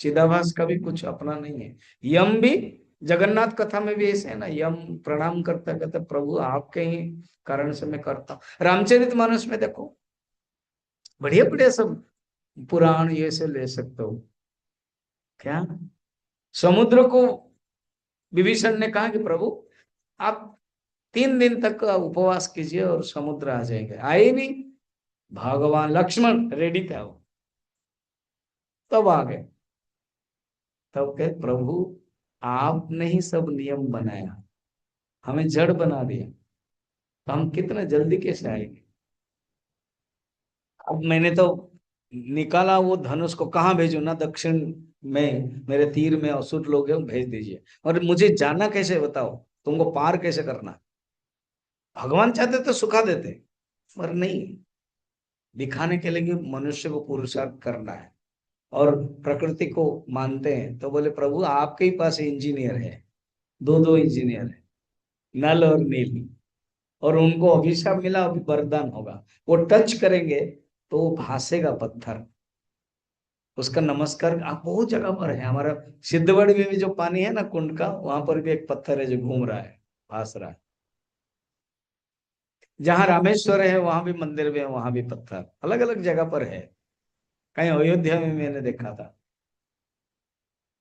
चिदाभास का भी कुछ अपना नहीं है। यम भी जगन्नाथ कथा में भी ऐसे है ना, यम प्रणाम करता कहता प्रभु आपके ही कारण से मैं करता हूँ। रामचरितमानस में देखो, बढ़िया बढ़िया सब पुराण ये से ले सकते हो। क्या समुद्र को विभीषण ने कहा कि प्रभु आप 3 दिन तक का उपवास कीजिए और समुद्र आ जाएंगे, आए नहीं। भगवान लक्ष्मण रेडी था वो, तब आ गए। तब कहे प्रभु आपने ही सब नियम बनाया, हमें जड़ बना दिया, तो हम कितना जल्दी कैसे आएंगे। अब मैंने तो निकाला वो धनुष को, कहाँ भेजू ना, दक्षिण में मेरे तीर में असुर लोग हैं, भेज दीजिए। और मुझे जाना कैसे, बताओ, तुमको पार कैसे करना है? भगवान चाहते तो सुखा देते, पर नहीं, दिखाने के लिए कि मनुष्य को पुरुषार्थ करना है। और प्रकृति को मानते हैं, तो बोले प्रभु आपके ही पास इंजीनियर है, दो दो इंजीनियर है, नल और नील। और उनको अभिशाप मिला, अभी वरदान होगा, वो टच करेंगे तो वो भासेगा पत्थर। उसका नमस्कार आप बहुत जगह पर है, हमारा सिद्धगढ़ में भी जो पानी है ना कुंड का, वहां पर भी एक पत्थर है जो घूम रहा है, भास रहा है। जहाँ रामेश्वर है वहां भी मंदिर में है, वहां भी पत्थर अलग अलग जगह पर है। कहीं अयोध्या में मैंने देखा था,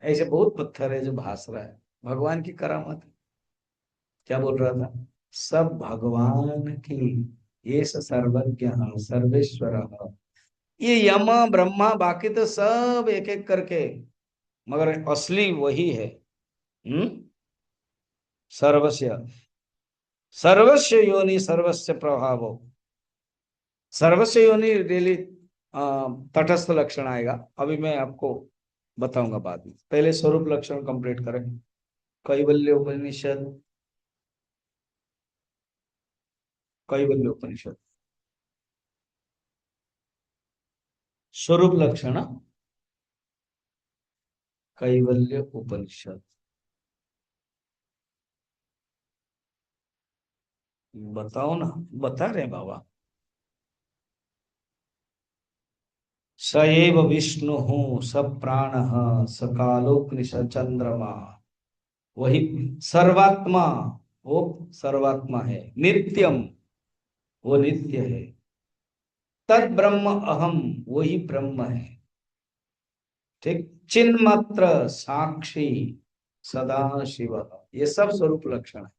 ऐसे बहुत पत्थर है जो भास रहा है, भगवान की करामत है। क्या बोल रहा था? सब भगवान की, ये सर्वज्ञ सर्वेश्वर। ये यम ब्रह्मा बाकी तो सब एक एक करके, मगर असली वही है। हम्म। सर्वस्य, सर्वस्य योनि सर्वस्य प्रभावो। सर्वस्य योनि रियली तटस्थ लक्षण आएगा, अभी मैं आपको बताऊंगा बाद में, पहले स्वरूप लक्षण कंप्लीट करें। कैवल्य उपनिषद, कैवल्य उपनिषद, स्वरूप लक्षण, कैवल्य उपनिषद। बताओ ना, बता रहे हैं बाबा। स एव विष्णु स प्राण स कालोग्नि स चंद्रमा। वही सर्वात्मा, वो सर्वात्मा है। नित्यम, वो नित्य है। तद ब्रह्म अहम, वही ब्रह्म है। ठीक। चिन्मात्र साक्षी सदा शिव, ये सब स्वरूप लक्षण है।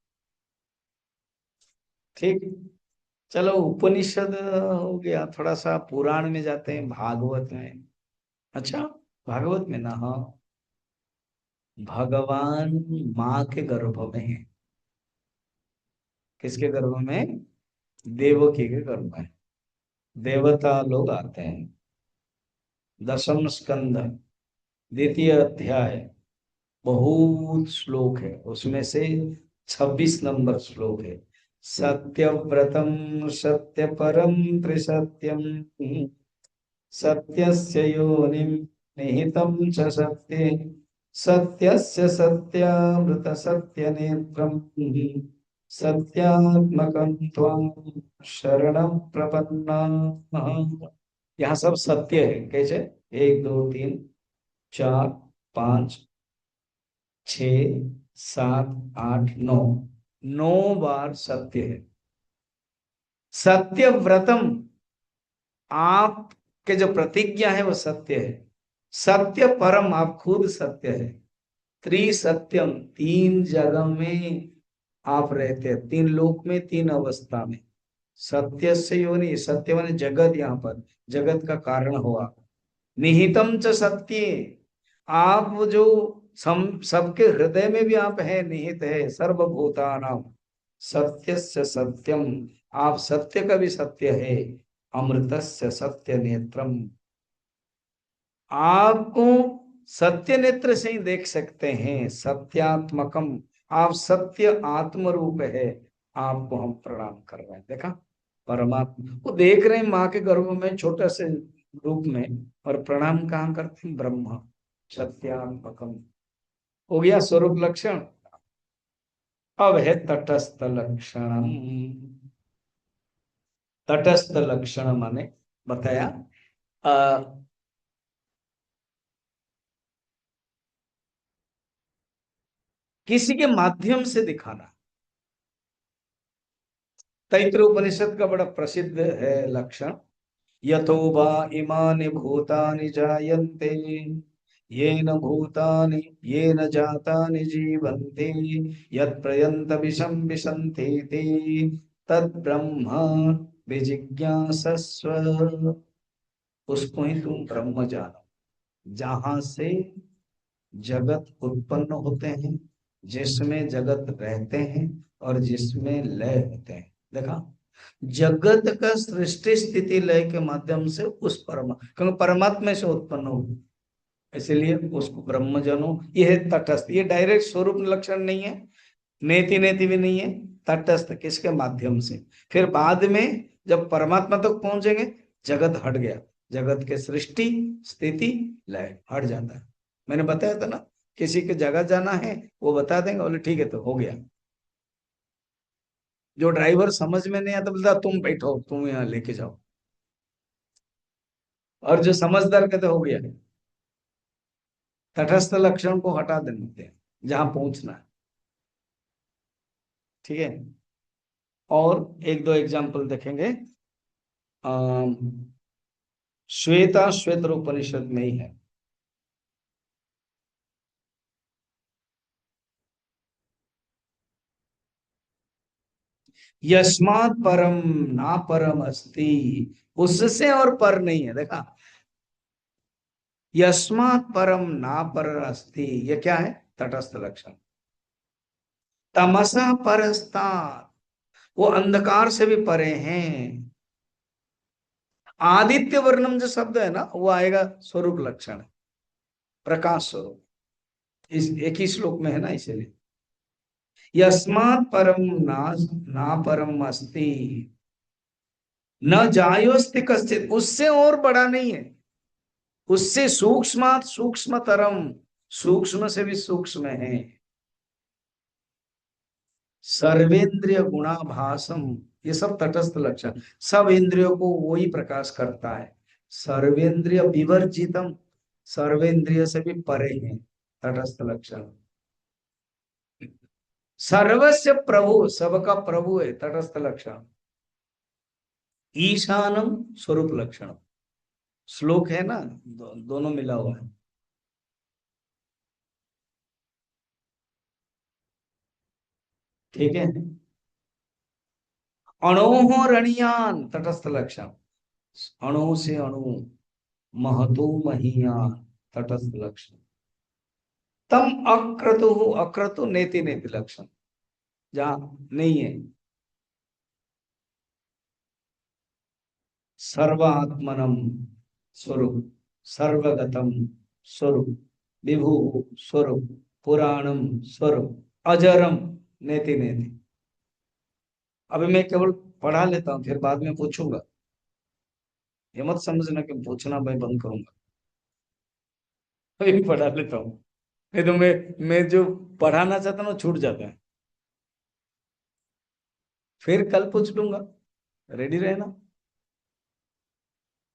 ठीक। चलो उपनिषद हो गया, थोड़ा सा पुराण में जाते हैं, भागवत में। अच्छा, भागवत में ना, हाँ, भगवान माँ के गर्भ में है। किसके गर्भ में? देवकी के गर्भ में। देवता लोग आते हैं। दशम स्कंद, द्वितीय अध्याय, बहुत श्लोक है, उसमें से 26 नंबर श्लोक है। सत्यव्रतम सत्य परम त्रिसत्यम, सत्यस्य योनिम निहितं च सत्ये, सत्यस्य सत्यामृत सत्य नेत्रम, सत्यात्मकं त्वां शरणं प्रपन्नाः। यहाँ सब सत्य है। कैसे? 1 2 3 4 5 6 7 8 9, 9 बार सत्य है। सत्य व्रतम, आपके जो प्रतिज्ञा है वो सत्य है। सत्य परम, आप खुद सत्य है। त्रिसत्यम, 3 जगह में आप रहते हैं, 3 लोक में, 3 अवस्था में। सत्य से योनि, सत्य माने जगत, यहाँ पर जगत का कारण हुआ। निहितम च सत्य, आप जो सबके हृदय में भी आप है, निहित है। सर्वभूतानाम सत्यस्य सत्यम, आप सत्य का भी सत्य है। अमृतस्य सत्य नेत्रम, आपको सत्य नेत्र से ही देख सकते हैं। सत्यात्मकम, आप सत्य आत्म रूप है। आपको हम प्रणाम कर रहे हैं। देखा, परमात्मा वो देख रहे हैं माँ के गर्भ में छोटे से रूप में, और प्रणाम कहाँ करते हैं? ब्रह्म। सत्यात्मकम हो गया स्वरूप लक्षण। अब है तटस्थ लक्षण। तटस्थ लक्षण माने बताया, किसी के माध्यम से दिखाना। तैतृ उपनिषद का बड़ा प्रसिद्ध है लक्षण। यतो वा इमानि भूतानि जायन्ते, येन भूतानि येन जातानि जीवन्ते, यत् प्रयन्त विषं विशन्ति ते, तत् ब्रह्म विजिज्ञासस्व। उसको ही तुम ब्रह्म जानो, जहां से जगत उत्पन्न होते हैं, जिसमें जगत रहते हैं, और जिसमें लय होते हैं। देखा, जगत का सृष्टि स्थिति लय के माध्यम से उस क्योंकि परमात्मा से उत्पन्न हो, इसलिए उसको ब्रह्म जानो। ये है तटस्थ। ये डायरेक्ट स्वरूप लक्षण नहीं है, नेति नेति भी नहीं है। तटस्थ किसके माध्यम से? फिर बाद में जब परमात्मा तक पहुंचेंगे, जगत हट गया, जगत के सृष्टि स्थिति लय हट जाता है। मैंने बताया था ना, किसी की जगह जाना है वो बता देंगे, बोले ठीक है तो हो गया। जो ड्राइवर समझ में नहीं आता बोलता तुम बैठो, तुम यहाँ लेके जाओ। और जो समझदार कहते हो गया। तटस्थ लक्षण को हटा देते हैं जहां पहुंचना है। ठीक है। और 1 2 एग्जाम्पल देखेंगे। अम, श्वेता श्वेत उपनिषद में ही है। यस्मात् परम ना परम अस्ति, उससे और पर नहीं है। देखा, यस्मात् परम ना पर अस्ति, ये क्या है? तटस्थ लक्षण। तमसा परस्तात्, वो अंधकार से भी परे हैं। आदित्य वर्णम जो शब्द है ना, वो आएगा स्वरूप लक्षण, प्रकाश स्वरूप। इस एक ही श्लोक में है ना, इसीलिए यस्मात् परम ना ना परम अस्ति, न जायोस्ति कश्चित, उससे और बड़ा नहीं है। उससे सूक्ष्मात सूक्ष्मतरम, सूक्ष्म से भी सूक्ष्म है। सर्वेंद्रिय गुणाभासम, ये सब तटस्थ लक्षण। सब इंद्रियों को वही प्रकाश करता है। सर्वेंद्रिय विवर्जितम, सर्वेंद्रिय से भी परे है तटस्थ लक्षण। सर्वस्य प्रभु, सबका प्रभु है तटस्थ लक्षण। ईशानम स्वरूप लक्षण। श्लोक है ना, दोनों मिला हुआ है। ठीक है। अणोह रणियान तटस्थ लक्षण। अणु से अणु, महतो महीयान तटस्थ लक्षण। तम अक्रतु, अक्रतु नेति नेति लक्षण, जहां नहीं है। सर्वात्मनम स्वरूप, सर्वगतम स्वरूप, विभु स्वरूप, पुराणम स्वरूप, अजरम नेति नेति। अभी मैं केवल पढ़ा लेता हूँ, फिर बाद में पूछूंगा। ये मत समझना कि पूछना मैं बंद करूंगा। अभी पढ़ा लेता हूँ, नहीं तो मैं जो पढ़ाना चाहता हूँ वो छूट जाता है। फिर कल पूछ लूंगा, रेडी रहना।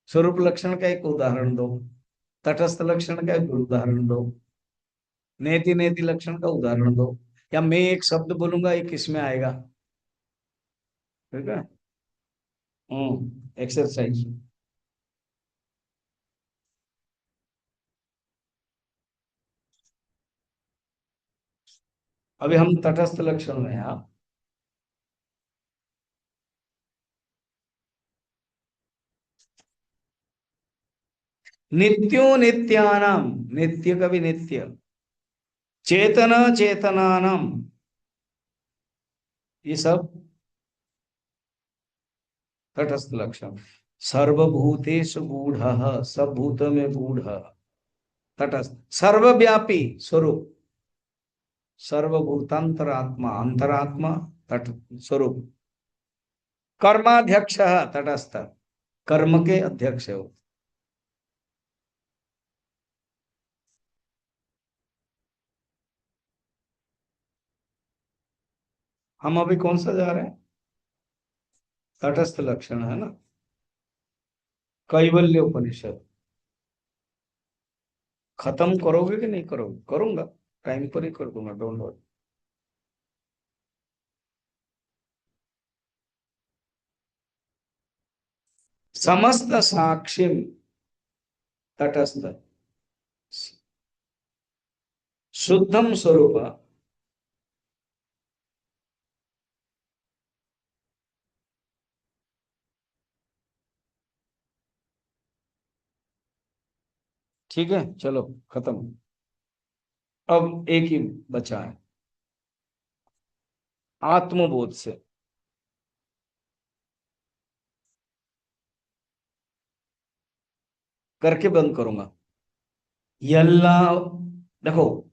स्वरूप लक्षण का एक उदाहरण दो, तटस्थ लक्षण का एक उदाहरण दो, नेति नेति लक्षण का उदाहरण दो, या मैं एक शब्द बोलूंगा एक इसमें आएगा। ठीक है। एक्सरसाइज। अभी हम तटस्थ लक्षण में हैं। हाँ। नित्यो नित्यानाम, नित्य का भी नित्य, चेतना चेतनानाम, ये सब तटस्थ लक्षण। सर्वभूतेषु गूढ़, सब भूत में गूढ़, तटस्थ। सर्वव्यापी स्वरूप, सर्वभूतांतरात्मा, अंतरात्मा तट स्वरूप। कर्माध्यक्ष तटस्थ, कर्म के अध्यक्ष है वो। हम अभी कौन सा जा रहे हैं? तटस्थ लक्षण है ना, कैवल्य उपनिषद। खत्म करोगे कि नहीं करोगे? करूंगा, टाइम पर ही कर दूंगा, डोंट वरी। समस्त साक्षी तटस्थ, शुद्धम स्वरूप। ठीक है, चलो खत्म। अब एक ही बचा है, आत्मबोध से। करके बंद करूंगा। यल्ला, देखो,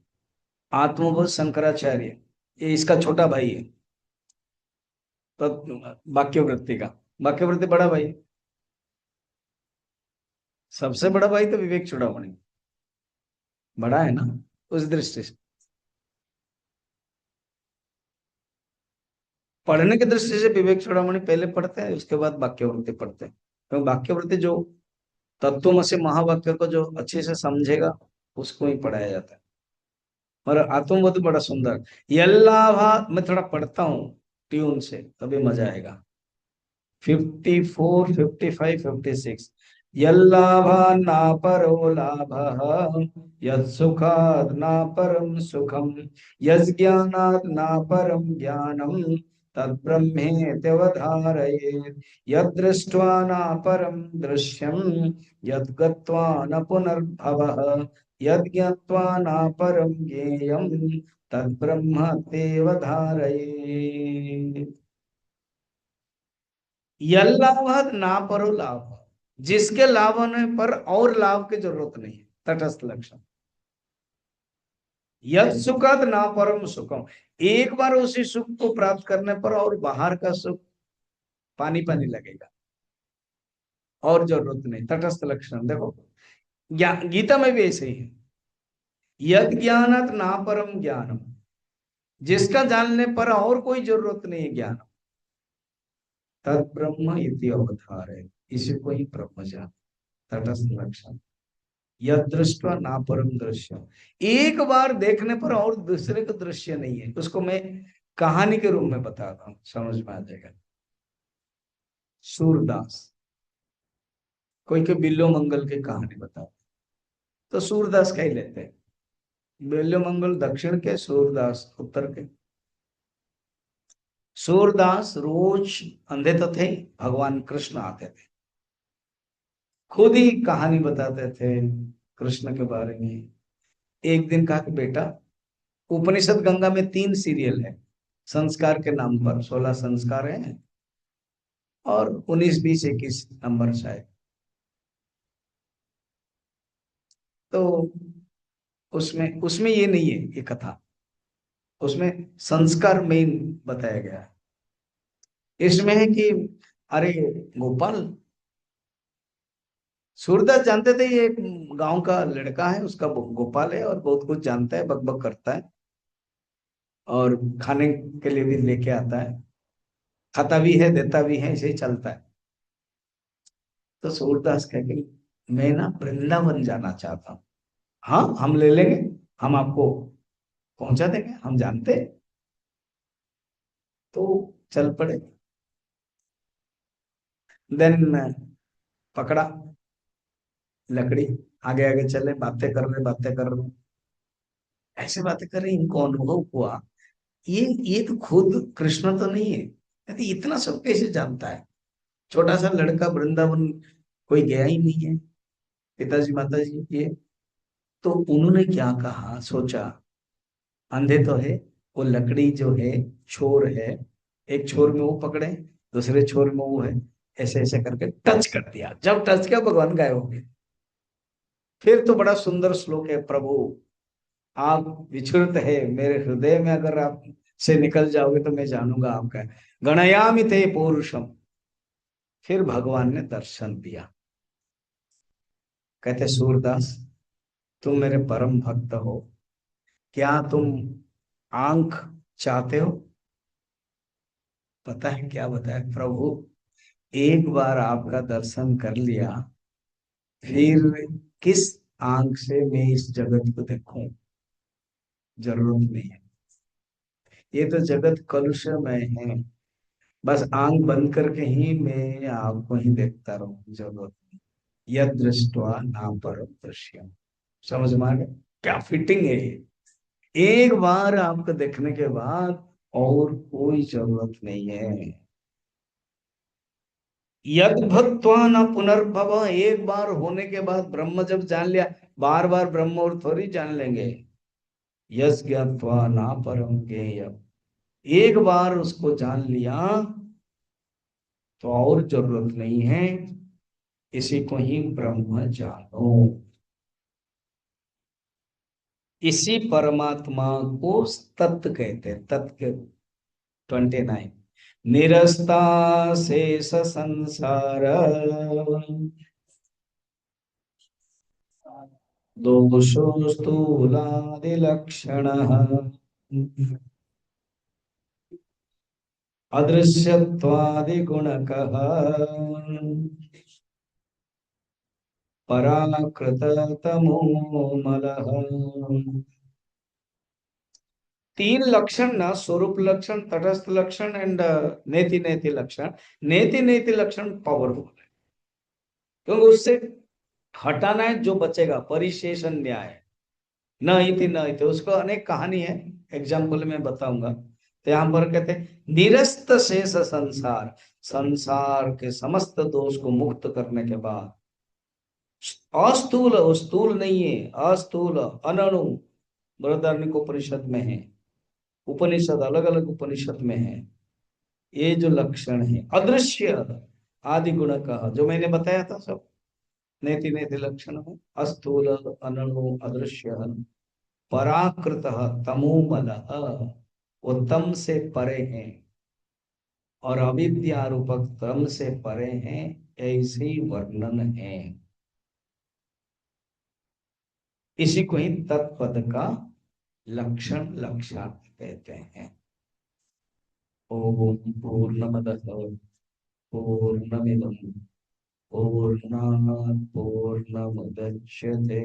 आत्मबोध शंकराचार्य, ये इसका छोटा भाई है। तो वाक्यवृत्ति का, वाक्यवृत्ति बड़ा भाई, सबसे बड़ा भाई तो विवेक चूड़ामणि बड़ा है ना, उस दृष्टि से। पढ़ने की दृष्टि से विवेक चूड़ामणि पहले पढ़ते हैं, उसके बाद वाक्यवृत्ति पढ़ते हैं। तो वाक्यवृत्ति जो तत्वमसि महावाक्य को जो अच्छे से समझेगा, उसको ही पढ़ाया जाता है। और आत्मबोध बड़ा सुंदर। यल्लाभा, मैं थोड़ा पढ़ता हूँ ट्यून से, तभी मजा आएगा। 54, 55, 56। यल्लाभा ना परो लाभः, यत्सुखात् ना परम सुखम, यज्ञानात् ना परम ज्ञानम, तद्ब्रह्मेत्यवधारयेत्। यद्दृष्ट्वा न परं दृश्यं, यद्गत्वा न पुनर्भवः, यद्ज्ञात्वा न परं ज्ञेयं, तद्ब्रह्मत्यवधारयेत्। यल्लाभत ना परो लाभ, जिसके लाभ होने पर और लाभ की जरूरत नहीं है, तटस्थ लक्षण। यद सुखद ना परम सुखम, एक बार उसी सुख को प्राप्त करने पर और बाहर का सुख पानी पानी लगेगा, और जरूरत नहीं, तटस्थ लक्षण। देखो, गीता में भी ऐसे ही है। यद ज्ञानत ना परम ज्ञानम, जिसका जानने पर और कोई जरूरत नहीं है ज्ञान, तद ब्रह्म इति अवधार है, इसी को ही ब्रह्म जान, तटस्थ लक्षण। यद दृष्टवा ना परम दृश्य, एक बार देखने पर और दूसरे का दृश्य नहीं है। उसको मैं कहानी के रूप में बताता हूँ, समझ में आ जाएगा। सूरदास, कोई के बिल्लो मंगल की कहानी बताओ तो सूरदास का ही लेते हैं। बिल्लो मंगल दक्षिण के, सूरदास उत्तर के। सूरदास रोज अंधे तो थे, भगवान कृष्ण आते थे, खुद ही कहानी बताते थे कृष्ण के बारे में। एक दिन कहा कि बेटा, उपनिषद गंगा में 3 सीरियल है संस्कार के नाम पर, 16 संस्कार हैं और 19, 20, 21 नंबर शायद। तो उसमें उसमें ये नहीं है ये कथा, उसमें संस्कार मेन बताया गया है। इसमें है कि अरे गोपाल, सूरदास जानते थे ये गांव का लड़का है, उसका गोपाल है और बहुत कुछ जानता है, बकबक करता है और खाने के लिए भी लेके आता है, खाता भी है देता भी है, ऐसे ही चलता है। तो सूरदास कह के, मैं ना वृंदावन जाना चाहता हूँ। हाँ हम ले लेंगे, हम आपको पहुंचा देंगे, हम जानते हैं। तो चल पड़े। देन पकड़ा लकड़ी, आगे आगे चले, बातें कर रहे, ऐसे बातें कर रहे, इनको अनुभव हुआ ये तो खुद कृष्ण तो नहीं है, कहते इतना सब कैसे जानता है। छोटा सा लड़का, वृंदावन कोई गया ही नहीं है, पिताजी माताजी ये। तो उन्होंने क्या कहा, सोचा अंधे तो है, वो लकड़ी जो है छोर है, एक छोर में वो पकड़े, दूसरे छोर में वो है, ऐसे ऐसे करके टच कर दिया। जब टच किया भगवान गायब हो गए। फिर तो बड़ा सुंदर श्लोक है, प्रभु आप विचुरत है मेरे हृदय में, अगर आप से निकल जाओगे तो मैं जानूंगा आपका। गणयामि ते पौरुषम। फिर भगवान ने दर्शन दिया, कहते सूरदास तुम मेरे परम भक्त हो, क्या तुम आंख चाहते हो? पता है क्या बताया प्रभु, एक बार आपका दर्शन कर लिया, फिर किस आंख से मैं इस जगत को देखूं, जरूरत नहीं है। ये तो जगत कलुषमय है, बस आंख बंद करके ही मैं आपको ही देखता रहूं, जरूरत नहीं। यद दृष्टवा ना परम दृश्यम। समझ में आ गया क्या फिटिंग है ये? एक बार आपको देखने के बाद और कोई जरूरत नहीं है। यद भक्त्वा न पुनर्भव, एक बार होने के बाद ब्रह्म जब जान लिया, बार बार ब्रह्म और थोड़ी जान लेंगे। यस ज्ञात्वा ना परम ज्ञेय, एक बार उसको जान लिया तो और जरूरत नहीं है, इसी को ही ब्रह्म जानो। इसी परमात्मा को तत्व कहते हैं, तत्व 29। निरस्ता शेष संसार, दोषो स्थूलादिलक्षणः, अदृश्यत्वादिगुणकः, पराकृततमोमलः। 3 लक्षण ना, स्वरूप लक्षण, तटस्थ लक्षण एंड नेति नेति लक्षण। नेति नेति लक्षण पावरफुल है, क्योंकि उससे हटाना है जो बचेगा, परिशेषण न्याय। न इति न इति, उसको अनेक कहानी है, एग्जाम्पल में बताऊंगा। तो यहाँ पर कहते हैं निरस्त शेष संसार, संसार के समस्त दोष को मुक्त करने के बाद, अस्थूल, स्थूल नहीं है, अस्थूल अनणु, बृहदारण्यक उपनिषद में है, उपनिषद अलग अलग उपनिषद में है। ये जो लक्षण है अदृश्य आदि गुण का, जो मैंने बताया था सब, नेति नेति लक्षण में अस्थूल अनणु अदृश्य, पराकृत तमोमल, वो तम से परे हैं और अविद्या रूपक तम से परे हैं, ऐसे ही वर्णन है। इसी को ही तत्पद का लक्षण लक्षार्थ कहते हैं। ओम पूर्णमदः पूर्णमिदं पूर्णात् पूर्णमुदच्यते।